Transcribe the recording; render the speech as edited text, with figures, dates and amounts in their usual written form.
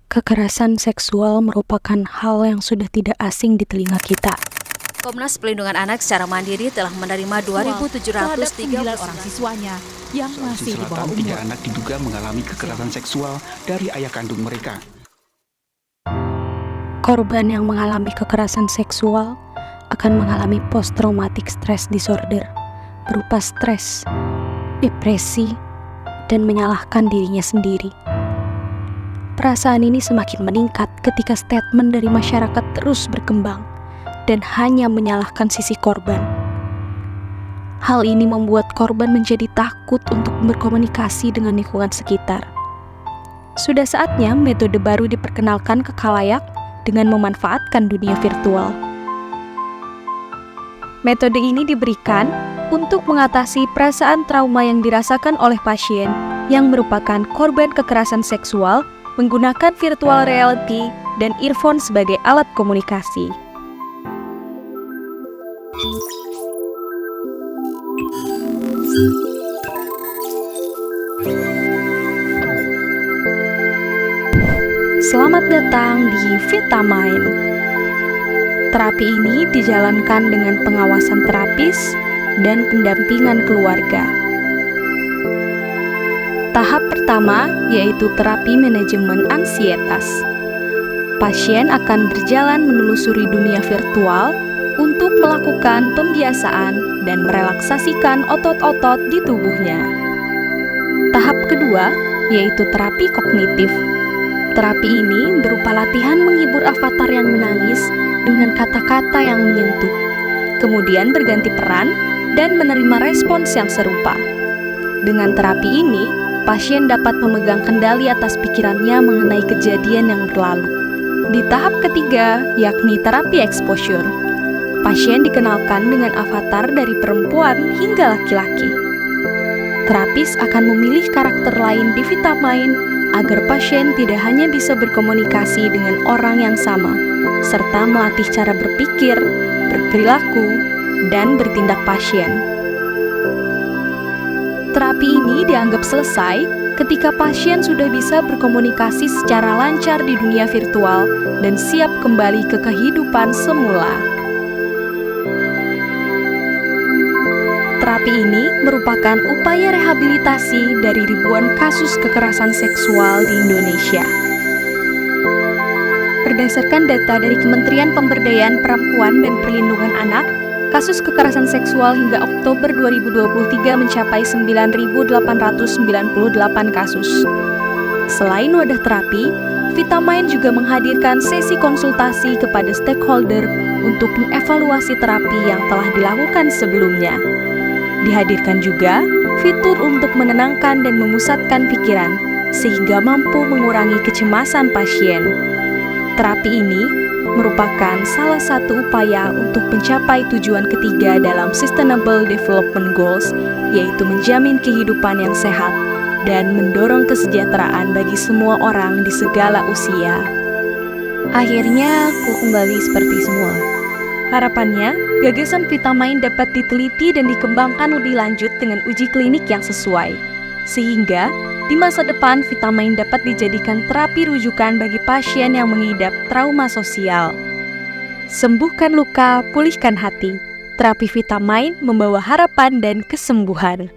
Kekerasan seksual merupakan hal yang sudah tidak asing di telinga kita. Komnas Pelindungan Anak secara mandiri telah menerima 2.703 orang siswanya yang masih di bawah umur. 3 anak diduga mengalami kekerasan seksual dari ayah kandung mereka. Korban yang mengalami kekerasan seksual akan mengalami post-traumatic stress disorder, berupa stres, depresi, dan menyalahkan dirinya sendiri. Perasaan ini semakin meningkat ketika statement dari masyarakat terus berkembang dan hanya menyalahkan sisi korban. Hal ini membuat korban menjadi takut untuk berkomunikasi dengan lingkungan sekitar. Sudah saatnya metode baru diperkenalkan ke khalayak dengan memanfaatkan dunia virtual. Metode ini diberikan untuk mengatasi perasaan trauma yang dirasakan oleh pasien yang merupakan korban kekerasan seksual menggunakan virtual reality dan earphone sebagai alat komunikasi. Selamat datang di Vitamind. Terapi ini dijalankan dengan pengawasan terapis dan pendampingan keluarga. Tahap pertama yaitu terapi manajemen ansietas. Pasien akan berjalan menelusuri dunia virtual untuk melakukan pembiasaan dan merelaksasikan otot-otot di tubuhnya. Tahap kedua yaitu terapi kognitif. Terapi ini berupa latihan menghibur avatar yang menangis dengan kata-kata yang menyentuh, kemudian berganti peran dan menerima respons yang serupa. Dengan terapi ini, pasien dapat memegang kendali atas pikirannya mengenai kejadian yang berlalu. Di tahap ketiga, yakni terapi exposure, pasien dikenalkan dengan avatar dari perempuan hingga laki-laki. Terapis akan memilih karakter lain di Vitamind agar pasien tidak hanya bisa berkomunikasi dengan orang yang sama, serta melatih cara berpikir, berperilaku, dan bertindak pasien. Terapi ini dianggap selesai ketika pasien sudah bisa berkomunikasi secara lancar di dunia virtual dan siap kembali ke kehidupan semula. Terapi ini merupakan upaya rehabilitasi dari ribuan kasus kekerasan seksual di Indonesia. Berdasarkan data dari Kementerian Pemberdayaan Perempuan dan Perlindungan Anak, kasus kekerasan seksual hingga Oktober 2023 mencapai 9.898 kasus. Selain wadah terapi, Vitamind juga menghadirkan sesi konsultasi kepada stakeholder untuk mengevaluasi terapi yang telah dilakukan sebelumnya. Dihadirkan juga fitur untuk menenangkan dan memusatkan pikiran, sehingga mampu mengurangi kecemasan pasien. Terapi ini merupakan salah satu upaya untuk mencapai tujuan ketiga dalam Sustainable Development Goals, yaitu menjamin kehidupan yang sehat dan mendorong kesejahteraan bagi semua orang di segala usia. Akhirnya, aku kembali seperti semula. Harapannya, gagasan Vitamind dapat diteliti dan dikembangkan lebih lanjut dengan uji klinik yang sesuai, sehingga di masa depan Vitamind dapat dijadikan terapi rujukan bagi pasien yang mengidap trauma sosial. Sembuhkan luka, pulihkan hati. Terapi Vitamind membawa harapan dan kesembuhan.